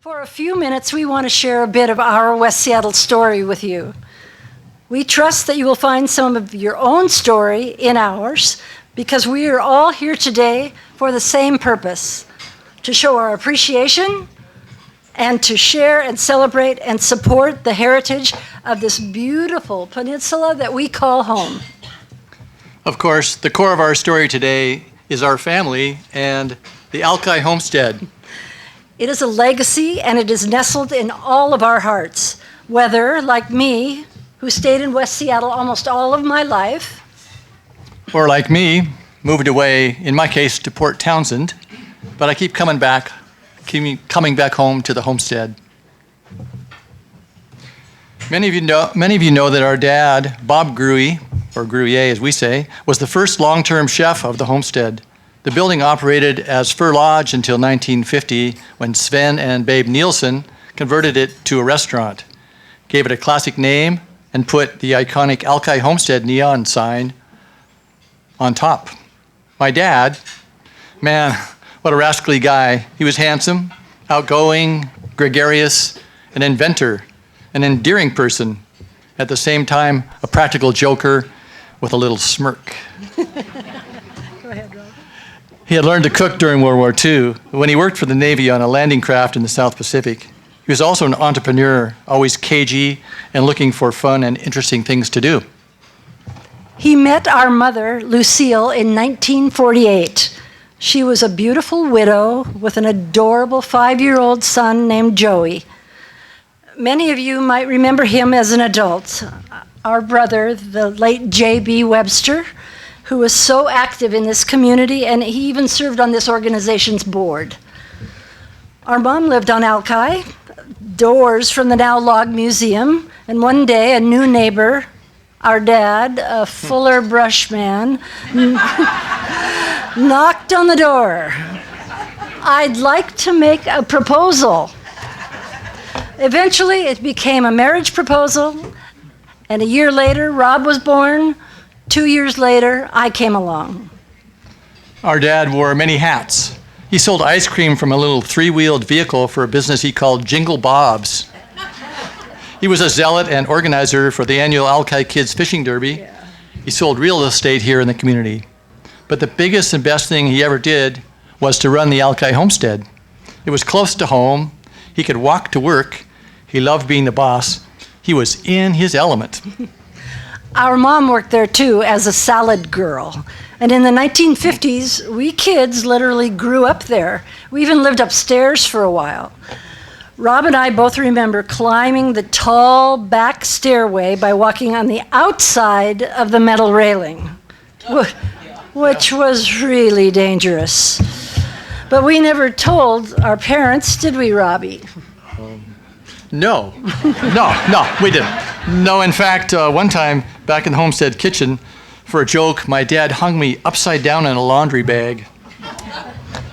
For a few minutes, we want to share a bit of our West Seattle story with you. We trust that you will find some of your own story in ours, because we are all here today for the same purpose, to show our appreciation and to share and celebrate and support the heritage of this beautiful peninsula that we call home. Of course, the core of our story today is our family and the Alki Homestead. It is a legacy, and it is nestled in all of our hearts, whether, like me, who stayed in West Seattle almost all of my life, Or like me, moved away, in my case, to Port Townsend, but I keep coming back home to the homestead. Many of you know that our dad, Bob Gruyes, or Gruyes as we say, was the first long-term chef of the homestead. The building operated as Fur Lodge until 1950, when Sven and Babe Nielsen converted it to a restaurant, gave it a classic name, and put the iconic Alki Homestead neon sign on top. My dad, man, what a rascally guy. He was handsome, outgoing, gregarious, an inventor, an endearing person, at the same time a practical joker with a little smirk. Go ahead, Rob. He had learned to cook during World War II when he worked for the Navy on a landing craft in the South Pacific. He was also an entrepreneur, always cagey and looking for fun and interesting things to do. He met our mother, Lucille, in 1948. She was a beautiful widow with an adorable 5-year-old son named Joey. Many of you might remember him as an adult. Our brother, the late J.B. Webster, who was so active in this community, and he even served on this organization's board. Our mom lived on Alki, doors from the now log museum, and one day a new neighbor, our dad, a Fuller brush man, knocked on the door. "I'd like to make a proposal." Eventually, it became a marriage proposal, and a year later, Rob was born. 2 years later, I came along. Our dad wore many hats. He sold ice cream from a little 3-wheeled vehicle for a business he called Jingle Bob's. He was a zealot and organizer for the annual Alki Kids Fishing Derby. Yeah. He sold real estate here in the community. But the biggest and best thing he ever did was to run the Alki Homestead. It was close to home. He could walk to work. He loved being the boss. He was in his element. Our mom worked there too as a salad girl. And in the 1950s, we kids literally grew up there. We even lived upstairs for a while. Rob and I both remember climbing the tall back stairway by walking on the outside of the metal railing, which was really dangerous. But we never told our parents, did we, Robbie? No, we didn't. No, in fact, one time back in the homestead kitchen, for a joke, my dad hung me upside down in a laundry bag.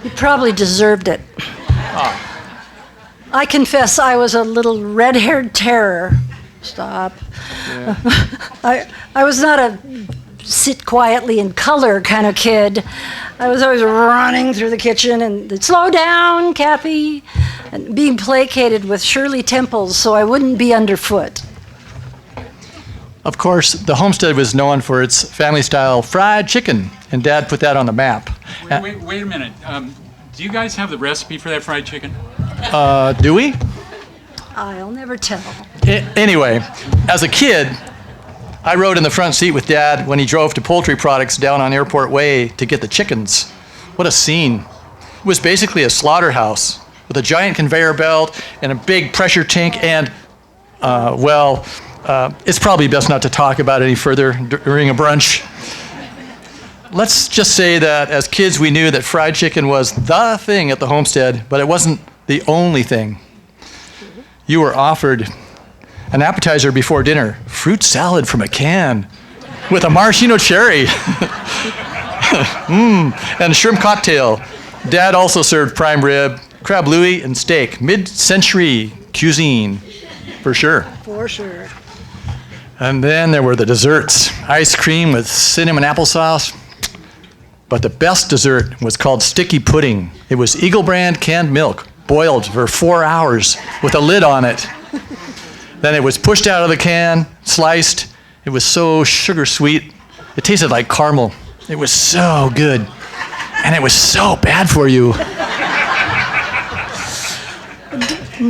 You probably deserved it. Oh. I confess I was a little red-haired terror. Stop. Yeah. I was not a sit quietly and color kind of kid. I was always running through the kitchen and slow down, Kathy, and being placated with Shirley Temples so I wouldn't be underfoot. Of course, the homestead was known for its family-style fried chicken, and Dad put that on the map. Wait a minute. Do you guys have the recipe for that fried chicken? Do we? I'll never tell. Anyway, as a kid, I rode in the front seat with Dad when he drove to Poultry Products down on Airport Way to get the chickens. What a scene. It was basically a slaughterhouse with a giant conveyor belt and a big pressure tank and, it's probably best not to talk about it any further during a brunch. Let's just say that as kids we knew that fried chicken was the thing at the homestead, but it wasn't the only thing. You were offered an appetizer before dinner, fruit salad from a can with a maraschino cherry and a shrimp cocktail. Dad also served prime rib, crab louie, and steak. Mid-century cuisine, for sure. For sure. And then there were the desserts. Ice cream with cinnamon applesauce. But the best dessert was called sticky pudding. It was Eagle brand canned milk boiled for 4 hours with a lid on it. Then it was pushed out of the can, sliced. It was so sugar sweet. It tasted like caramel. It was so good. And it was so bad for you.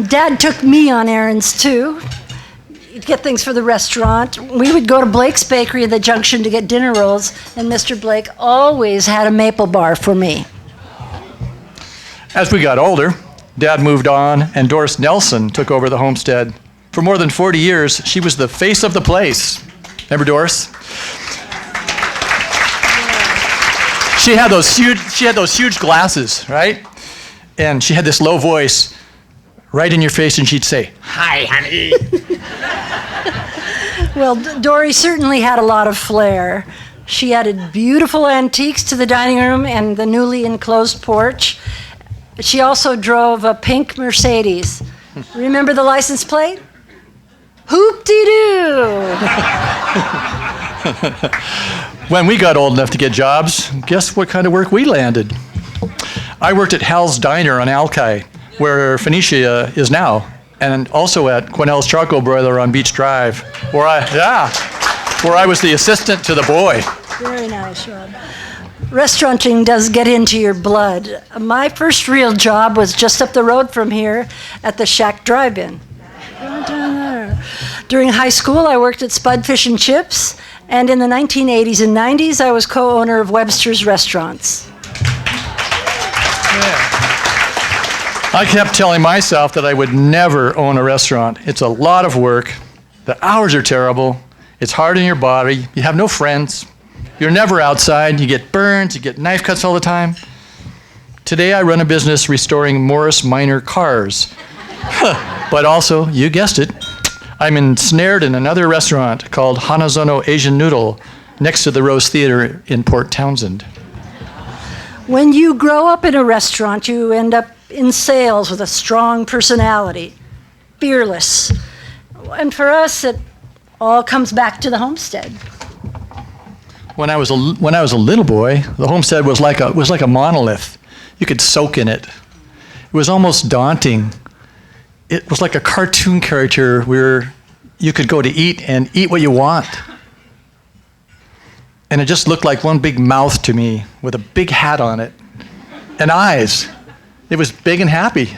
Dad took me on errands too. He'd get things for the restaurant. We would go to Blake's Bakery in the Junction to get dinner rolls, and Mr. Blake always had a maple bar for me. As we got older, Dad moved on, and Doris Nelson took over the homestead. For more than 40 years, she was the face of the place. Remember Doris? She had those huge glasses, right? And she had this low voice right in your face, and she'd say, "Hi, honey." Well, Dory certainly had a lot of flair. She added beautiful antiques to the dining room and the newly enclosed porch. She also drove a pink Mercedes. Remember the license plate? Hoop-dee-doo! When we got old enough to get jobs, guess what kind of work we landed? I worked at Hal's Diner on Alki, where Phoenicia is now, and also at Quinnell's Charcoal Broiler on Beach Drive, where I was the assistant to the boy. Very nice, Rob. Restauranting does get into your blood. My first real job was just up the road from here at the Shack Drive-In. During high school, I worked at Spud Fish and Chips, and in the 1980s and 90s, I was co-owner of Webster's Restaurants. I kept telling myself that I would never own a restaurant. It's a lot of work. The hours are terrible. It's hard on your body. You have no friends. You're never outside. You get burns. You get knife cuts all the time. Today, I run a business restoring Morris Minor cars. But also, you guessed it, I'm ensnared in another restaurant called Hanazono Asian Noodle next to the Rose Theater in Port Townsend. When you grow up in a restaurant, you end up in sales with a strong personality, fearless. And for us, it all comes back to the homestead. When I was a little boy, the homestead was like a monolith. You could soak in it. It was almost daunting. It was like a cartoon character where you could go to eat and eat what you want. And it just looked like one big mouth to me with a big hat on it and eyes. It was big and happy.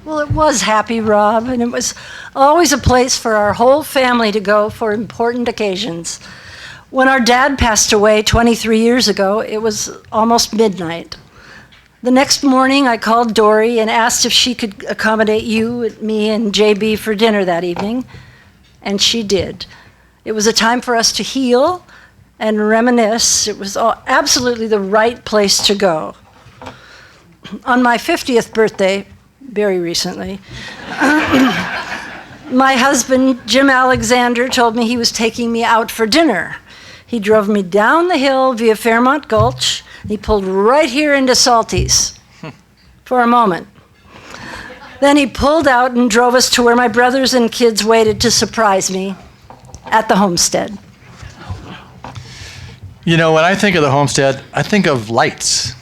Well, it was happy, Rob, and it was always a place for our whole family to go for important occasions. When our dad passed away 23 years ago, it was almost midnight. The next morning, I called Dory and asked if she could accommodate you, me, and JB for dinner that evening, and she did. It was a time for us to heal and reminisce. It was absolutely the right place to go. On my 50th birthday, very recently, my husband, Jim Alexander, told me he was taking me out for dinner. He drove me down the hill via Fairmont Gulch. He pulled right here into Salty's for a moment. Then he pulled out and drove us to where my brothers and kids waited to surprise me at the homestead. You know, when I think of the homestead, I think of lights.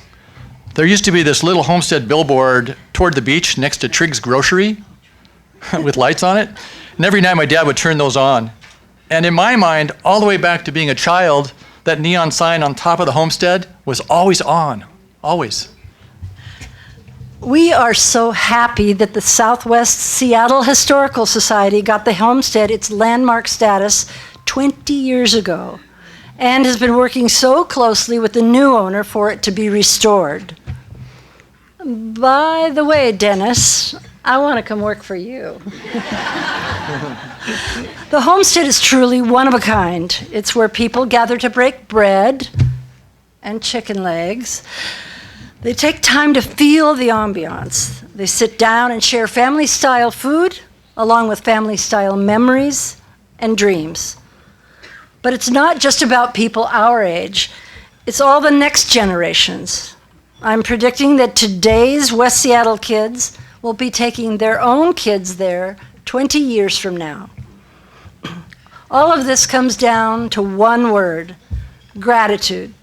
There used to be this little homestead billboard toward the beach next to Triggs Grocery with lights on it. And every night my dad would turn those on. And in my mind, all the way back to being a child, that neon sign on top of the homestead was always on, always. We are so happy that the Southwest Seattle Historical Society got the homestead its landmark status 20 years ago and has been working so closely with the new owner for it to be restored. By the way, Dennis, I want to come work for you. The homestead is truly one of a kind. It's where people gather to break bread and chicken legs. They take time to feel the ambiance. They sit down and share family-style food, along with family-style memories and dreams. But it's not just about people our age. It's all the next generations. I'm predicting that today's West Seattle kids will be taking their own kids there 20 years from now. All of this comes down to one word: gratitude.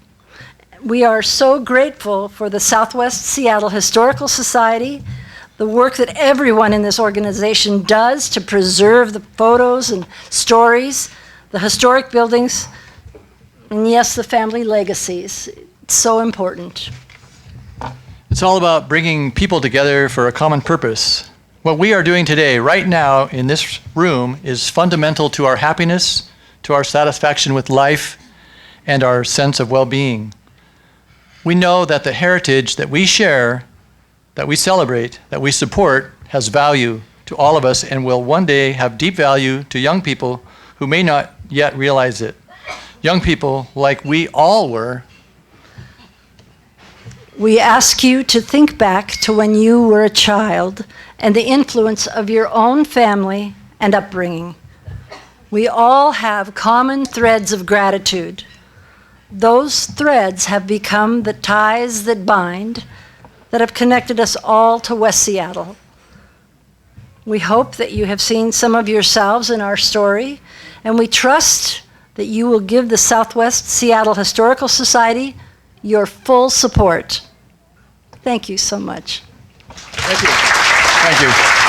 We are so grateful for the Southwest Seattle Historical Society, the work that everyone in this organization does to preserve the photos and stories, the historic buildings, and yes, the family legacies. It's so important. It's all about bringing people together for a common purpose. What we are doing today, right now, in this room, is fundamental to our happiness, to our satisfaction with life, and our sense of well-being. We know that the heritage that we share, that we celebrate, that we support, has value to all of us and will one day have deep value to young people who may not yet realize it. Young people, like we all were. We ask you to think back to when you were a child and the influence of your own family and upbringing. We all have common threads of gratitude. Those threads have become the ties that bind, that have connected us all to West Seattle. We hope that you have seen some of yourselves in our story, and we trust that you will give the Southwest Seattle Historical Society your full support. Thank you so much. Thank you. Thank you.